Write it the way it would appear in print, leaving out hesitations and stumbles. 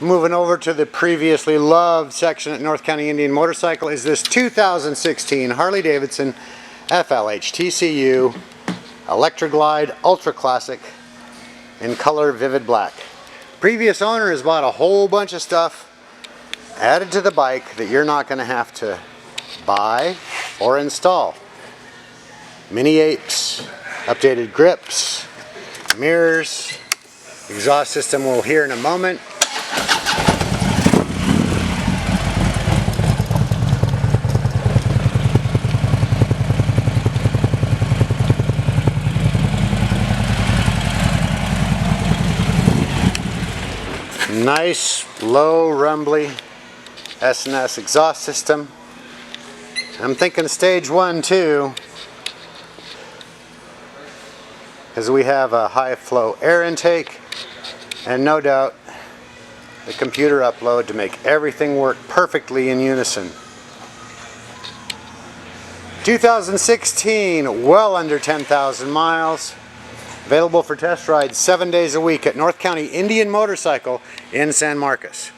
Moving over to the previously loved section at North County Indian Motorcycle is this 2016 Harley-Davidson FLHTRU Electra Glide Ultra Classic in color Vivid Black. Previous owner has bought a whole bunch of stuff added to the bike that you're not going to have to buy or install. Mini apes, updated grips, mirrors, exhaust system we'll hear in a moment. Nice, low, rumbly S&S exhaust system. I'm thinking stage 1 too, because we have a high flow air intake and no doubt the computer upload to make everything work perfectly in unison. 2016, well under 10,000 miles. Available for test rides 7 days a week at North County Indian Motorcycle in San Marcos.